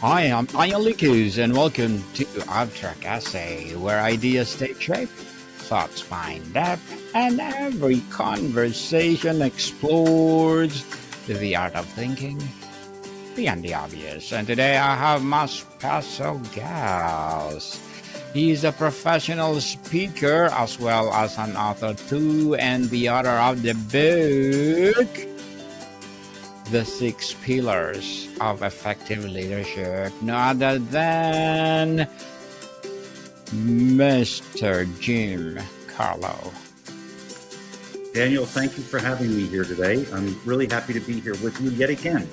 I am Ian Lucas, and welcome to Abstract Essay, where ideas take shape, thoughts find depth, and every conversation explores the art of thinking beyond the obvious. And today I have my special guest. He's a professional speaker as well as an author too, and the author of the book The Six Pillars of Effective Leadership, no other than Mr. Jim Carlough. Daniel, thank you for having me here today. I'm really happy to be here with you yet again.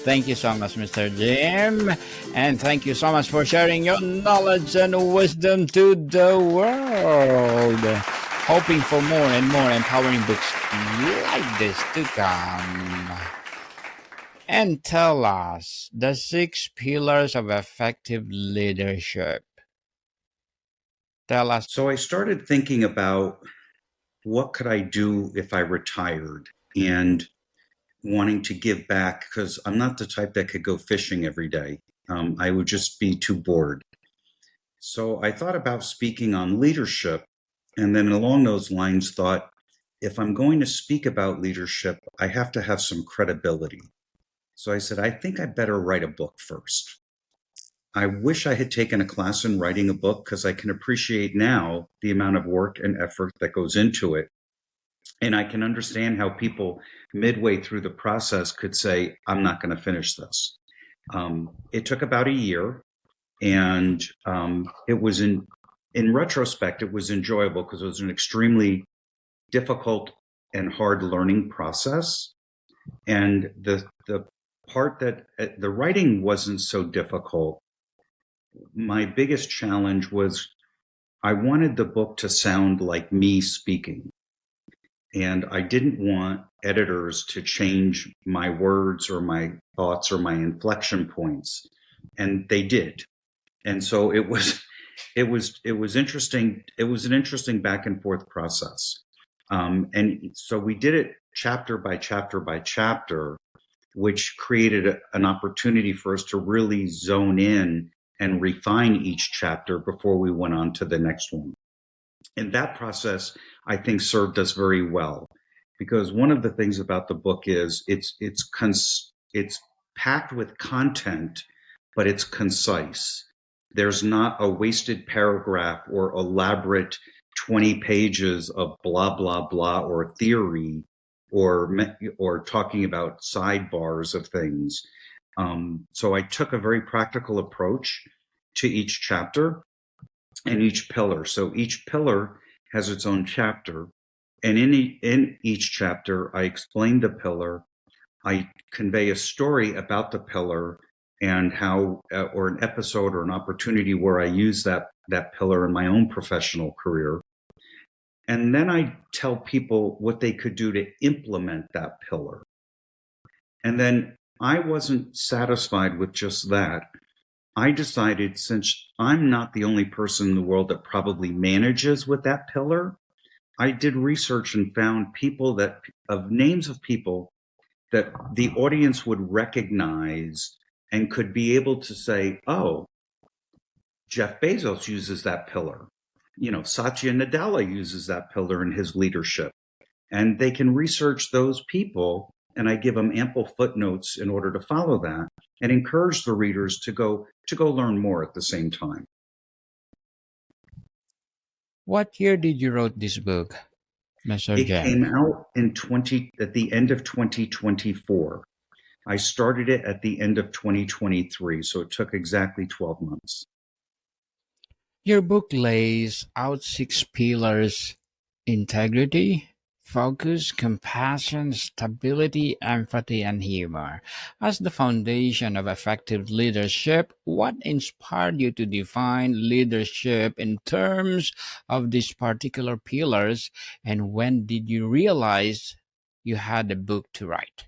Thank you so much, Mr. Jim. And thank you so much for sharing your knowledge and wisdom to the world. Hoping for more and more empowering books like this to come. And tell us the six pillars of effective leadership. Tell us. So I started thinking about what could I do if I retired and wanting to give back, because I'm not the type that could go fishing every day. I would just be too bored. So I thought about speaking on leadership, and then along those lines thought, if I'm going to speak about leadership, I have to have some credibility. So I said, I think I better write a book first. I wish I had taken a class in writing a book, because I can appreciate now the amount of work and effort that goes into it. And I can understand how people midway through the process could say, I'm not going to finish this. It took about a year, and it was in retrospect, it was enjoyable because it was an extremely difficult and hard learning process. And the part that the writing wasn't so difficult. My biggest challenge was I wanted the book to sound like me speaking. And I didn't want editors to change my words or my thoughts or my inflection points. And they did. And so it was interesting. It was an interesting back and forth process. And so we did it chapter by chapter by chapter, which created an opportunity for us to really zone in and refine each chapter before we went on to the next one. And that process, I think, served us very well, because one of the things about the book is it's packed with content, but it's concise. There's not a wasted paragraph or elaborate 20 pages of blah, blah, blah, or theory, or talking about sidebars of things. So I took a very practical approach to each chapter and each pillar. So each pillar has its own chapter. And in each chapter, I explain the pillar. I convey a story about the pillar and how, or an episode or an opportunity where I use that pillar in my own professional career. And then I tell people what they could do to implement that pillar. And then I wasn't satisfied with just that. I decided, since I'm not the only person in the world that probably manages with that pillar, I did research and found names of people that the audience would recognize and could be able to say, oh, Jeff Bezos uses that pillar. Satya Nadella uses that pillar in his leadership. And they can research those people, and I give them ample footnotes in order to follow that and encourage the readers to go learn more at the same time. What year did you write this book, Mr. It Jim? came out at the end of 2024. I started it at the end of 2023, so it took exactly 12 months. Your book lays out six pillars: integrity, focus, compassion, stability, empathy, and humor. As the foundation of effective leadership, what inspired you to define leadership in terms of these particular pillars, and when did you realize you had a book to write?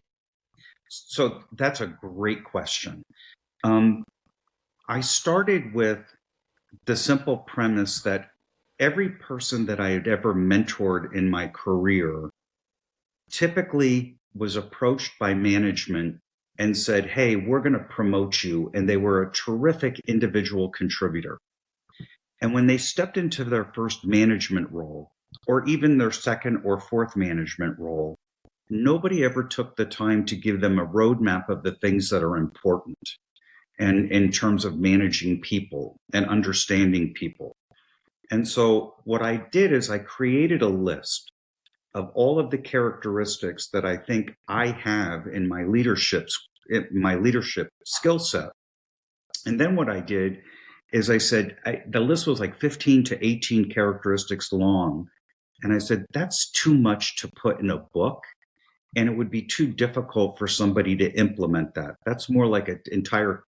So that's a great question. I started with the simple premise that every person that I had ever mentored in my career typically was approached by management and said, hey, we're going to promote you. And they were a terrific individual contributor. And when they stepped into their first management role, or even their second or fourth management role, nobody ever took the time to give them a roadmap of the things that are important and in terms of managing people and understanding people. And so what I did is I created a list of all of the characteristics that I think I have in my leadership skill set. And then what I did is I said, the list was like 15 to 18 characteristics long. And I said, that's too much to put in a book. And it would be too difficult for somebody to implement that. That's more like an entire,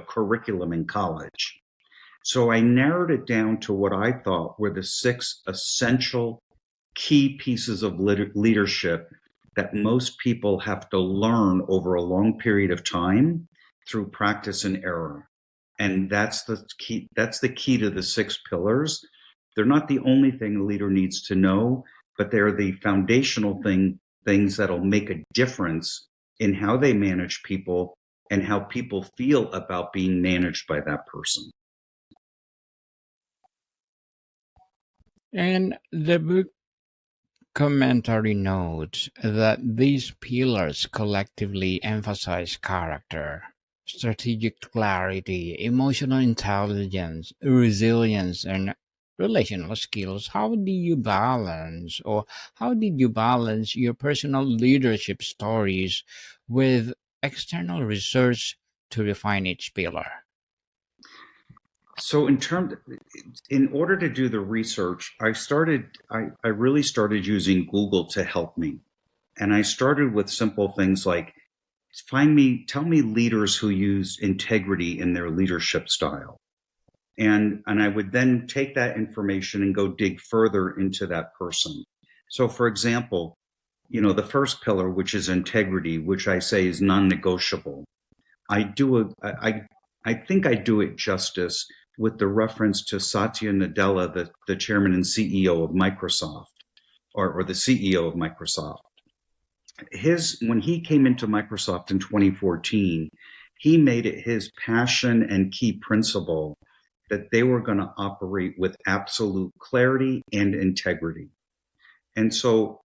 curriculum in college. So I narrowed it down to what I thought were the 6 essential key pieces of leadership that most people have to learn over a long period of time through practice and error. And that's the key. That's the key to the 6 pillars. They're not the only thing a leader needs to know, but they're the foundational things that'll make a difference in how they manage people and how people feel about being managed by that person. And the book commentary notes that these pillars collectively emphasize character, strategic clarity, emotional intelligence, resilience, and relational skills. How do you balance, or how did you balance your personal leadership stories with external research to refine each pillar? So in order to do the research, I really started using Google to help me. And I started with simple things like tell me leaders who use integrity in their leadership style. And I would then take that information and go dig further into that person. So for example, the first pillar, which is integrity, which I say is non-negotiable. I think I do it justice with the reference to Satya Nadella, the chairman and CEO of Microsoft, or the CEO of Microsoft. When he came into Microsoft in 2014, he made it his passion and key principle that they were going to operate with absolute clarity and integrity. And so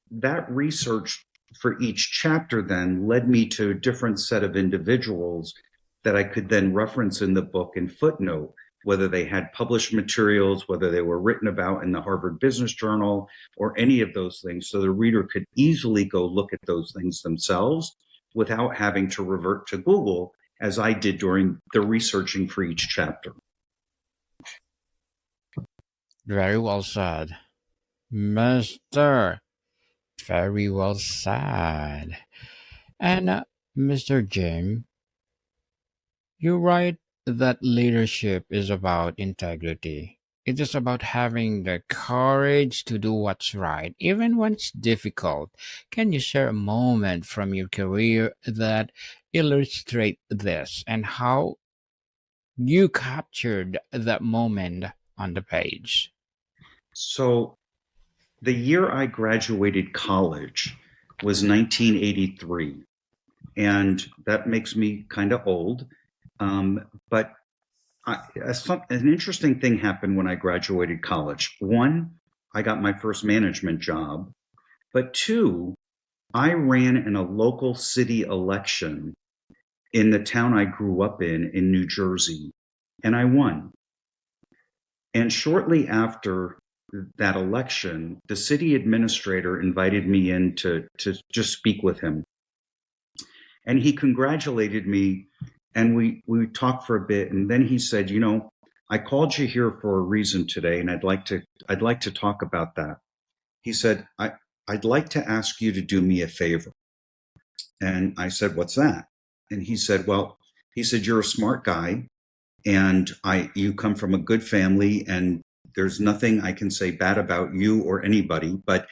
that research for each chapter then led me to a different set of individuals that I could then reference in the book and footnote, whether they had published materials, whether they were written about in the Harvard Business Journal, or any of those things. So the reader could easily go look at those things themselves without having to revert to Google, as I did during the researching for each chapter. Very well said, Mr. Very well said. And Mr. Jim, you write that leadership is about integrity. It is about having the courage to do what's right, even when it's difficult. Can you share a moment from your career that illustrate this and how you captured that moment on the page? So the year I graduated college was 1983. And that makes me kind of old. But an interesting thing happened when I graduated college. One, I got my first management job. But two, I ran in a local city election in the town I grew up in New Jersey, and I won. And shortly after that election, the city administrator invited me in to just speak with him. And he congratulated me, and we talked for a bit, and then he said, I called you here for a reason today, and I'd like to talk about that. He said, I'd like to ask you to do me a favor. And I said, what's that? And he said, you're a smart guy, and you come from a good family, and there's nothing I can say bad about you or anybody. But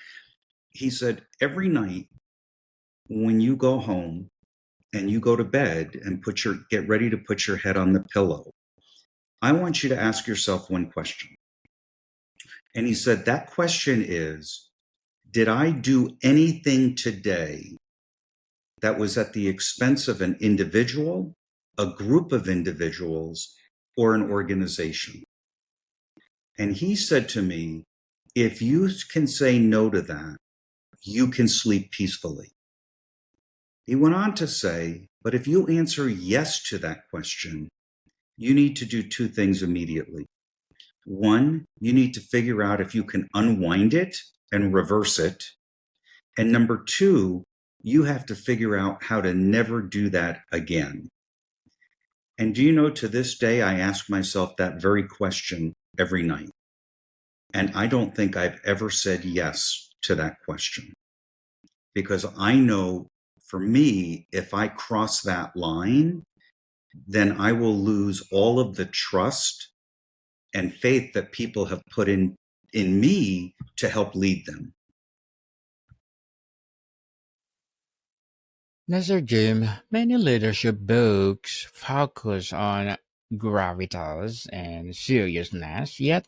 he said, every night when you go home and you go to bed and get ready to put your head on the pillow, I want you to ask yourself one question. And he said, that question is, did I do anything today that was at the expense of an individual, a group of individuals, or an organization. And he said to me, if you can say no to that, you can sleep peacefully. He went on to say, but if you answer yes to that question, you need to do two things immediately. One, you need to figure out if you can unwind it and reverse it. And number two, you have to figure out how to never do that again. And do you know, to this day, I ask myself that very question every night. And I don't think I've ever said yes to that question. Because I know, for me, if I cross that line, then I will lose all of the trust and faith that people have put in me to help lead them. Mr. Jim, many leadership books focus on gravitas and seriousness, yet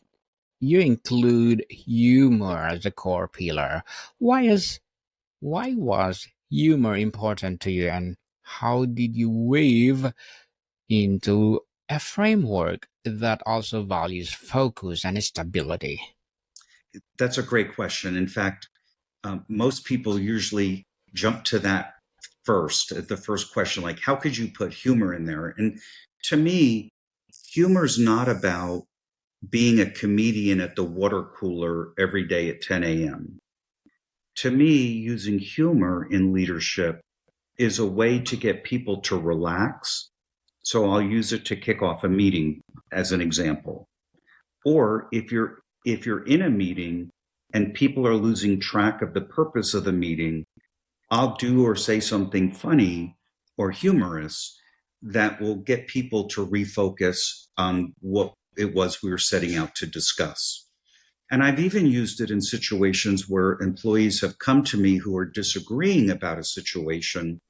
you include humor as a core pillar. Why is why was humor important to you, and how did you weave into a framework that also values focus and stability? That's a great question. In fact, most people usually jump to that first, at the first question, like, how could you put humor in there? And to me, humor is not about being a comedian at the water cooler every day at 10 a.m. To me, using humor in leadership is a way to get people to relax. So I'll use it to kick off a meeting as an example. Or if you're in a meeting and people are losing track of the purpose of the meeting, I'll do or say something funny or humorous that will get people to refocus on what it was we were setting out to discuss. And I've even used it in situations where employees have come to me who are disagreeing about a situation,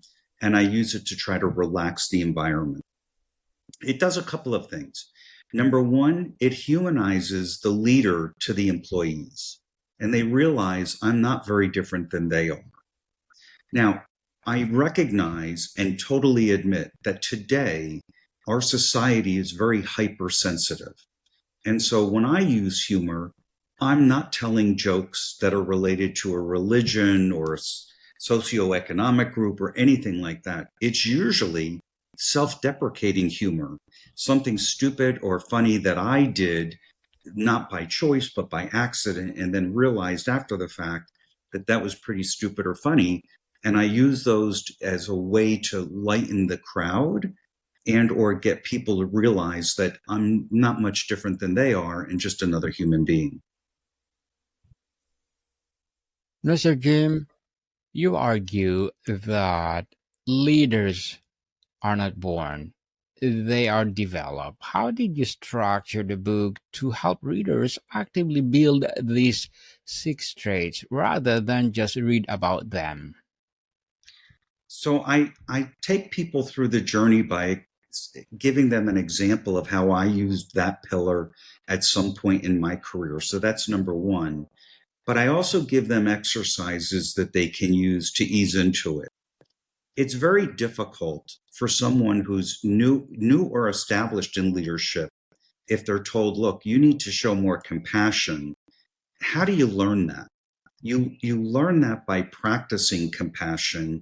and I use it to try to relax the environment. It does a couple of things. Number one, it humanizes the leader to the employees, and they realize I'm not very different than they are. Now, I recognize and totally admit that today our society is very hypersensitive. And so when I use humor, I'm not telling jokes that are related to a religion or a socioeconomic group or anything like that. It's usually self-deprecating humor, something stupid or funny that I did, not by choice, but by accident, and then realized after the fact that that was pretty stupid or funny. And I use those as a way to lighten the crowd and or get people to realize that I'm not much different than they are and just another human being. Mr. Jim, you argue that leaders are not born, they are developed. How did you structure the book to help readers actively build these six traits rather than just read about them? So I take people through the journey by giving them an example of how I used that pillar at some point in my career. So that's number one. But I also give them exercises that they can use to ease into it. It's very difficult for someone who's new or established in leadership if they're told, look, you need to show more compassion. How do you learn that? You learn that by practicing compassion,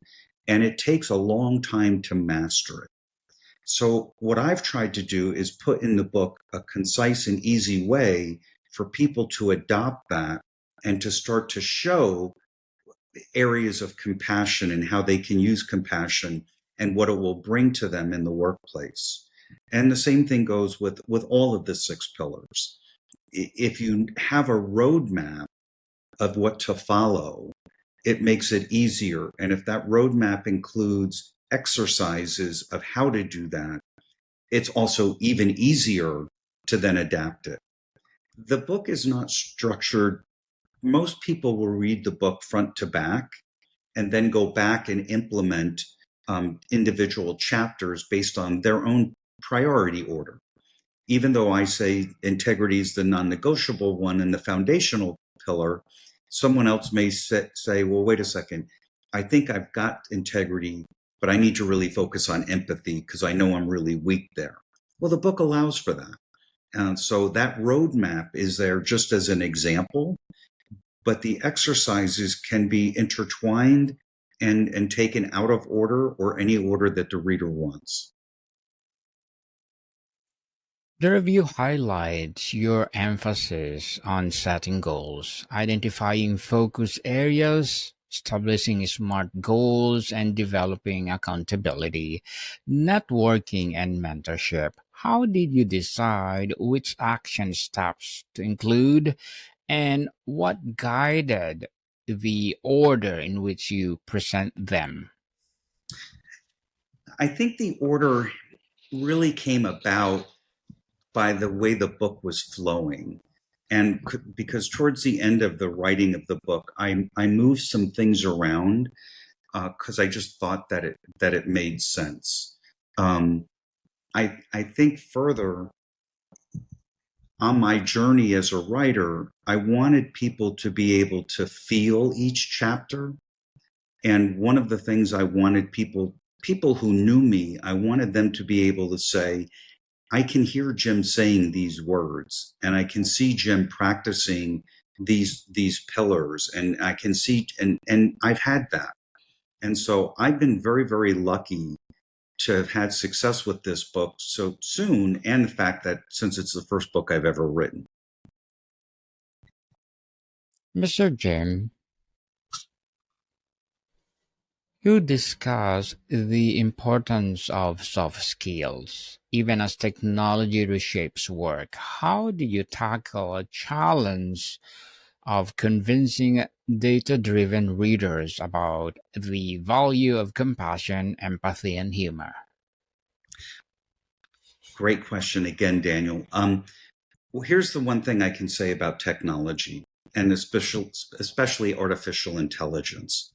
and it takes a long time to master it. So what I've tried to do is put in the book a concise and easy way for people to adopt that and to start to show areas of compassion and how they can use compassion and what it will bring to them in the workplace. And the same thing goes with all of the six pillars. If you have a roadmap of what to follow, it makes it easier. And if that roadmap includes exercises of how to do that, it's also even easier to then adapt it. The book is not structured. Most people will read the book front to back and then go back and implement individual chapters based on their own priority order. Even though I say integrity is the non-negotiable one and the foundational pillar, someone else may say, well, wait a second, I think I've got integrity, but I need to really focus on empathy because I know I'm really weak there. Well, the book allows for that. And so that roadmap is there just as an example, but the exercises can be intertwined and taken out of order or any order that the reader wants. The review highlights your emphasis on setting goals, identifying focus areas, establishing smart goals, and developing accountability, networking, and mentorship. How did you decide which action steps to include, and what guided the order in which you present them? I think the order really came about by the way the book was flowing. And because towards the end of the writing of the book, I moved some things around because I just thought that it made sense. Um, I think further on my journey as a writer, I wanted people to be able to feel each chapter. And one of the things I wanted people who knew me, I wanted them to be able to say, I can hear Jim saying these words, and I can see Jim practicing these pillars, and I can see and I've had that. And so I've been very, very lucky to have had success with this book so soon, and the fact that since it's the first book I've ever written. Mr. Jim, you discuss the importance of soft skills, even as technology reshapes work. How do you tackle a challenge of convincing data driven readers about the value of compassion, empathy, and humor? Great question again, Daniel. Well, here's the one thing I can say about technology, and especially artificial intelligence.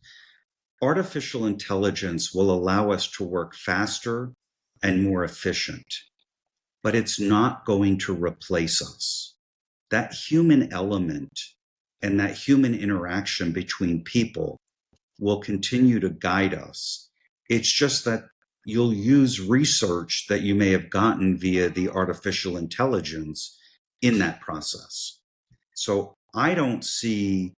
Artificial intelligence will allow us to work faster and more efficient, but it's not going to replace us. That human element and that human interaction between people will continue to guide us. It's just that you'll use research that you may have gotten via the artificial intelligence in that process. So I don't see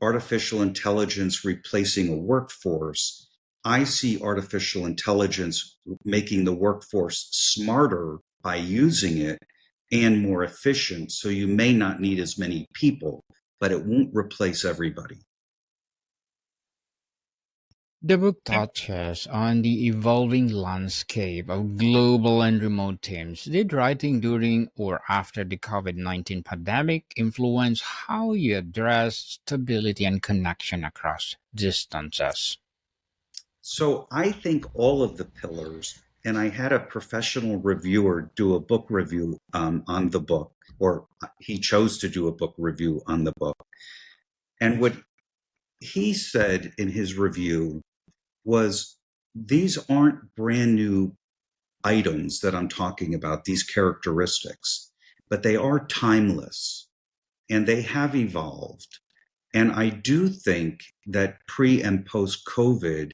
artificial intelligence replacing a workforce. I see artificial intelligence making the workforce smarter by using it and more efficient. So you may not need as many people, but it won't replace everybody. The book touches on the evolving landscape of global and remote teams. Did writing during or after the COVID-19 pandemic influence how you address stability and connection across distances? So I think all of the pillars, and I had a professional reviewer do a book review on the book, or he chose to do a book review on the book. And what he said in his review was these aren't brand new items that I'm talking about, these characteristics, but they are timeless and they have evolved. And I do think that pre and post COVID,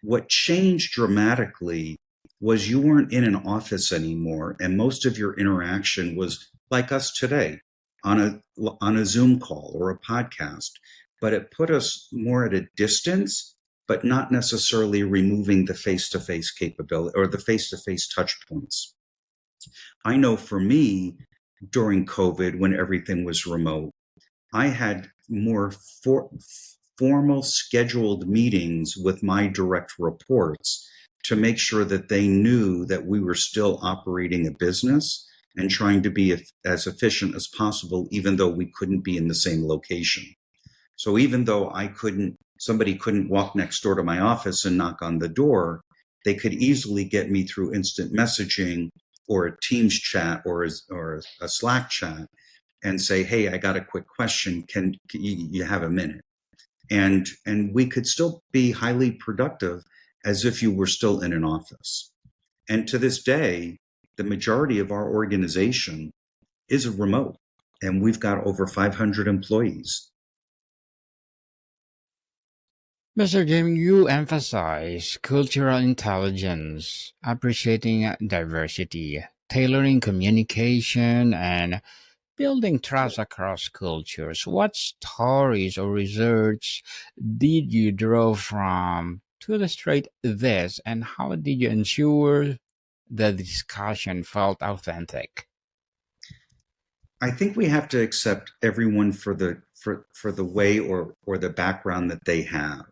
what changed dramatically was you weren't in an office anymore, and most of your interaction was like us today on a Zoom call or a podcast. But it put us more at a distance, but not necessarily removing the face-to-face capability or the face-to-face touch points. I know for me, during COVID, when everything was remote, I had more formal scheduled meetings with my direct reports to make sure that they knew that we were still operating a business and trying to be as efficient as possible, even though we couldn't be in the same location. So even though somebody couldn't walk next door to my office and knock on the door, they could easily get me through instant messaging or a Teams chat or a Slack chat and say, "Hey, I got a quick question. Can you have a minute?" And we could still be highly productive as if you were still in an office. And to this day, the majority of our organization is remote, and we've got over 500 employees. Mr. Jim, you emphasize cultural intelligence, appreciating diversity, tailoring communication, and building trust across cultures. What stories or research did you draw from to illustrate this, and how did you ensure the discussion felt authentic? I think we have to accept everyone for the way or the background that they have,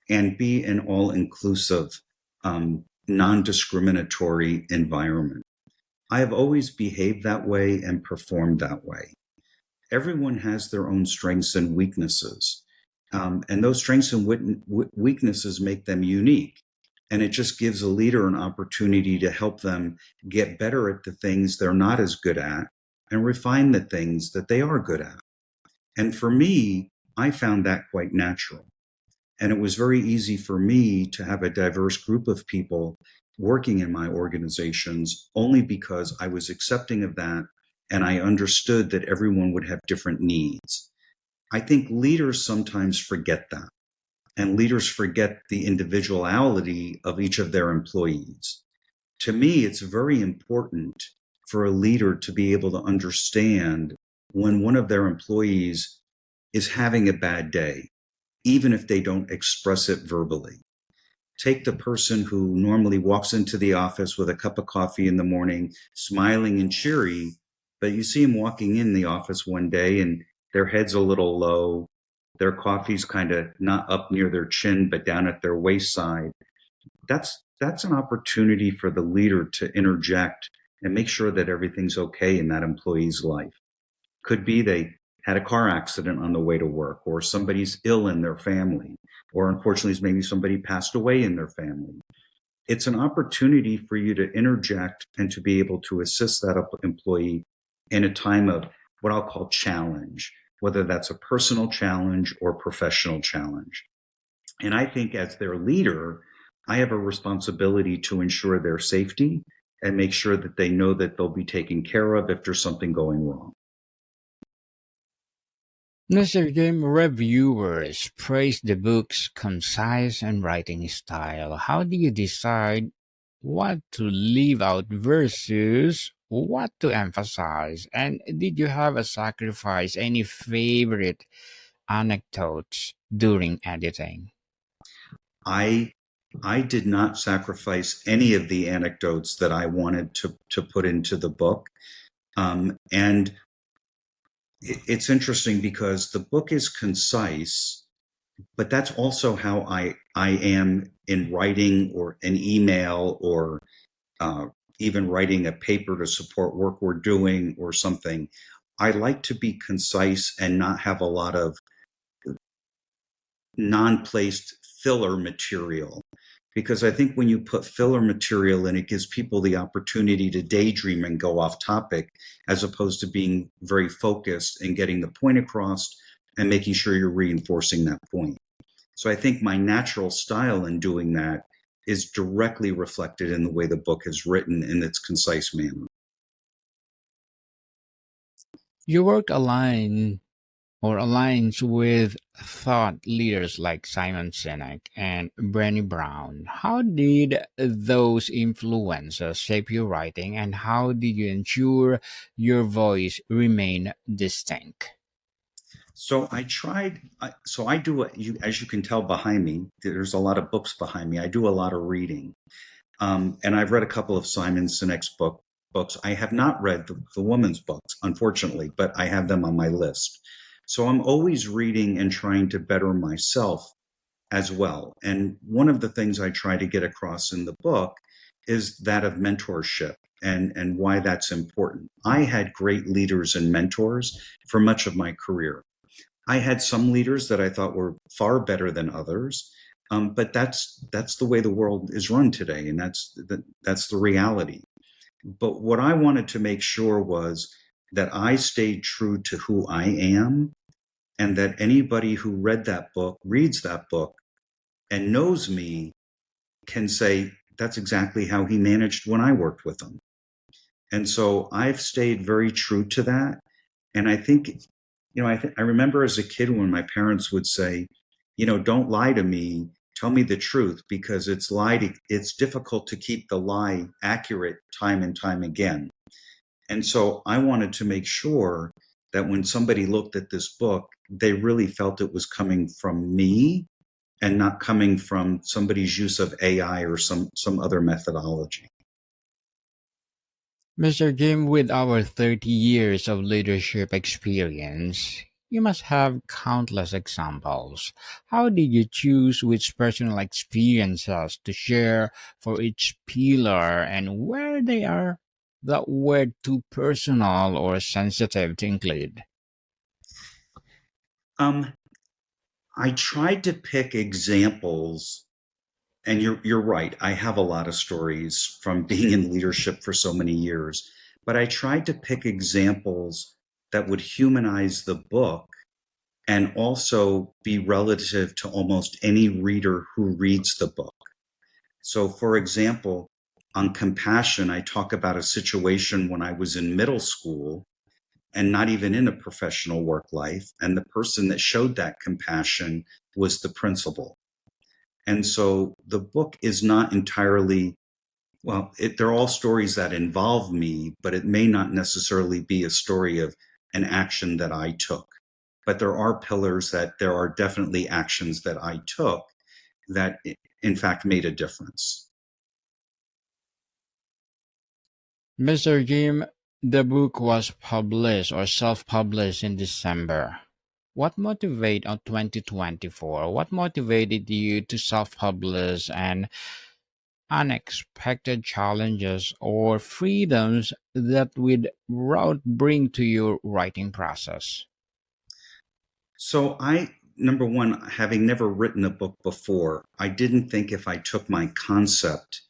and be an all inclusive, non discriminatory environment. I have always behaved that way and performed that way. Everyone has their own strengths and weaknesses. And those strengths and weaknesses make them unique. And it just gives a leader an opportunity to help them get better at the things they're not as good at and refine the things that they are good at. And for me, I found that quite natural. And it was very easy for me to have a diverse group of people working in my organizations only because I was accepting of that and I understood that everyone would have different needs. I think leaders sometimes forget that, and leaders forget the individuality of each of their employees. To me, it's very important for a leader to be able to understand when one of their employees is having a bad day, even if they don't express it verbally. Take the person who normally walks into the office with a cup of coffee in the morning, smiling and cheery, but you see them walking in the office one day and their head's a little low. Their coffee's kind of not up near their chin, but down at their waist side. That's an opportunity for the leader to interject and make sure that everything's okay in that employee's life. Could be they had a car accident on the way to work, or somebody's ill in their family, or unfortunately, maybe somebody passed away in their family. It's an opportunity for you to interject and to be able to assist that employee in a time of what I'll call challenge, whether that's a personal challenge or professional challenge. And I think as their leader, I have a responsibility to ensure their safety and make sure that they know that they'll be taken care of if there's something going wrong. Mr. Jim, reviewers praise the book's concise and writing style. How do you decide what to leave out versus what to emphasize? And did you have a sacrifice any favorite anecdotes during editing? I I did not sacrifice any of the anecdotes that I wanted to put into the book. And it's interesting because the book is concise, but that's also how I am in writing or an email or uh, even writing a paper to support work we're doing or something. I like to be concise and not have a lot of non-placed filler material, because I think when you put filler material in, it gives people the opportunity to daydream and go off topic, as opposed to being very focused and getting the point across and making sure you're reinforcing that point. So I think my natural style in doing that is directly reflected in the way the book is written in its concise manner. Your work aligns with thought leaders like Simon Sinek and Brené Brown. How did those influences shape your writing, and how did you ensure your voice remained distinct? So I tried. So I do. As you can tell behind me, there's a lot of books behind me. I do a lot of reading. And I've read a couple of Simon Sinek's books. I have not read the woman's books, unfortunately, but I have them on my list. So I'm always reading and trying to better myself as well. And one of the things I try to get across in the book is that of mentorship and why that's important. I had great leaders and mentors for much of my career. I had some leaders that I thought were far better than others, but that's the way the world is run today, and that's the reality. But what I wanted to make sure was that I stayed true to who I am, and that anybody who reads that book, and knows me can say that's exactly how he managed when I worked with him. And so I've stayed very true to that. And I think, I remember as a kid when my parents would say, don't lie to me. Tell me the truth because it's difficult to keep the lie accurate time and time again. And so I wanted to make sure that when somebody looked at this book, they really felt it was coming from me and not coming from somebody's use of AI or some other methodology. Mr. Jim, with our 30 years of leadership experience, you must have countless examples. How did you choose which personal experiences to share for each pillar and where they are that were too personal or sensitive to include? Um, I tried to pick examples, and you're right. I have a lot of stories from being in leadership for so many years, but I tried to pick examples that would humanize the book and also be relative to almost any reader who reads the book. So, for example, on compassion, I talk about a situation when I was in middle school and not even in a professional work life. And the person that showed that compassion was the principal. And so the book is not entirely, well, they're all stories that involve me, but it may not necessarily be a story of an action that I took. But there are pillars that there are definitely actions that I took that, in fact, made a difference. Mr. Jim, the book was published or self-published in December. What motivated on 2024? What motivated you to self-publish and unexpected challenges or freedoms that would route bring to your writing process? So number one, having never written a book before, I didn't think if I took my concept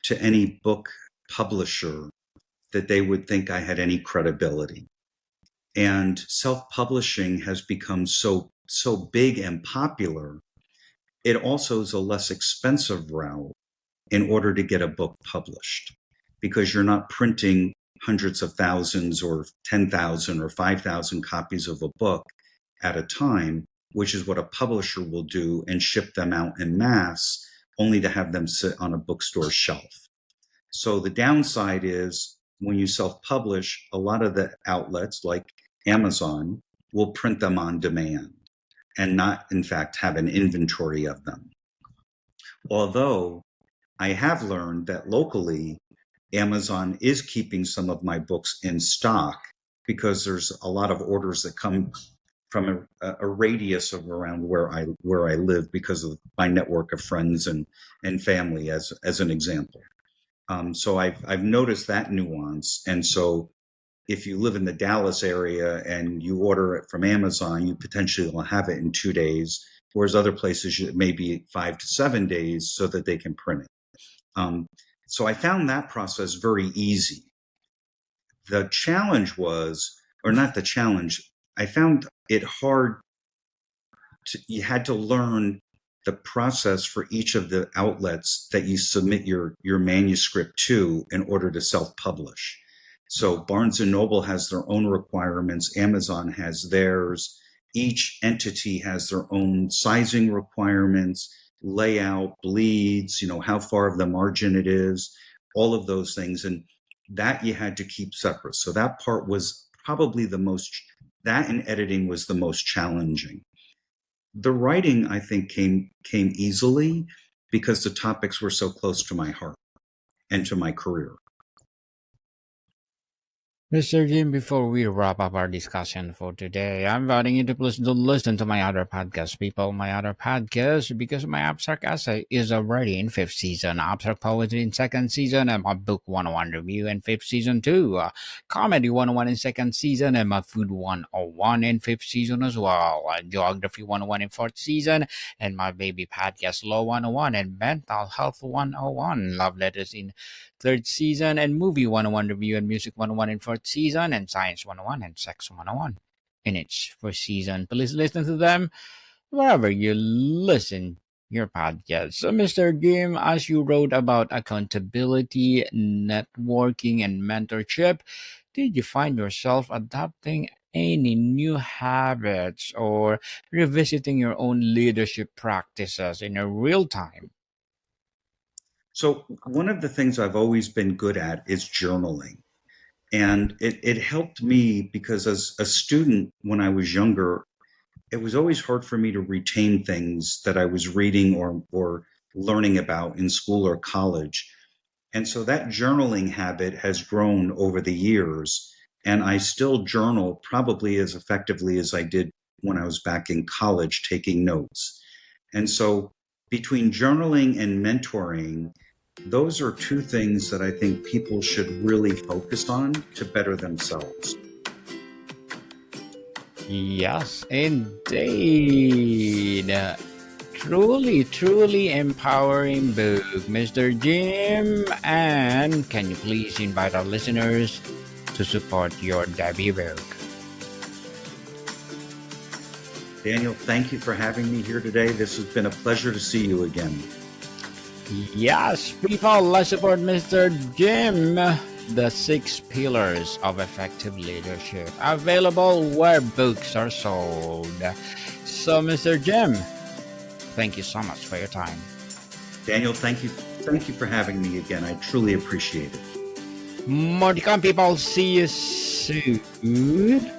to any book publisher that they would think I had any credibility. And self-publishing has become so big and popular. It also is a less expensive route in order to get a book published because you're not printing hundreds of thousands or 10,000 or 5,000 copies of a book at a time, which is what a publisher will do and ship them out in mass only to have them sit on a bookstore shelf. So the downside is when you self-publish, a lot of the outlets like Amazon will print them on demand and not, in fact, have an inventory of them. Although I have learned that locally, Amazon is keeping some of my books in stock because there's a lot of orders that come from a radius of around where I live because of my network of friends and family as an example. So I've noticed that nuance, and so if you live in the Dallas area and you order it from Amazon, you potentially will have it in 2 days, whereas other places it may be 5 to 7 days so that they can print it. So I found that process very easy. The challenge was, or not the challenge, I found it hard. You had to learn the process for each of the outlets that you submit your manuscript to in order to self-publish. So Barnes and Noble has their own requirements, Amazon has theirs. Each entity has their own sizing requirements, layout, bleeds, how far of the margin it is, all of those things. And that you had to keep separate. So that part was probably that and editing was the most challenging. The writing, I think, came easily because the topics were so close to my heart and to my career. Mr. Jim, before we wrap up our discussion for today, I'm inviting you to please to listen to my other podcast, people. My other podcast, because my abstract essay is already in fifth season, abstract poetry in second season, and my book 101 review in fifth season too. Comedy 101 in second season, and my food 101 in fifth season as well. Geography 101 in fourth season, and my baby podcast Law 101 and mental health 101. Love letters in third season, and movie 101 review and music 101 in fourth season, and science 101 and sex 101 in each first season. Please listen to them wherever you listen your podcast. So, Mr. Jim, as you wrote about accountability, networking, and mentorship, did you find yourself adapting any new habits or revisiting your own leadership practices in a real time? So, one of the things I've always been good at is journaling. And it helped me because as a student, when I was younger, it was always hard for me to retain things that I was reading or learning about in school or college. And so that journaling habit has grown over the years. And I still journal probably as effectively as I did when I was back in college taking notes. And so between journaling and mentoring, those are two things that I think people should really focus on to better themselves. Yes, indeed. Truly, truly empowering book, Mr. Jim. And can you please invite our listeners to support your debut book? Daniel, thank you for having me here today. This has been a pleasure to see you again. Yes, people, let's support Mr. Jim. The Six Pillars of Effective Leadership, available where books are sold. So, Mr. Jim, thank you so much for your time. Daniel, thank you. Thank you for having me again. I truly appreciate it. More to come, people. See you soon.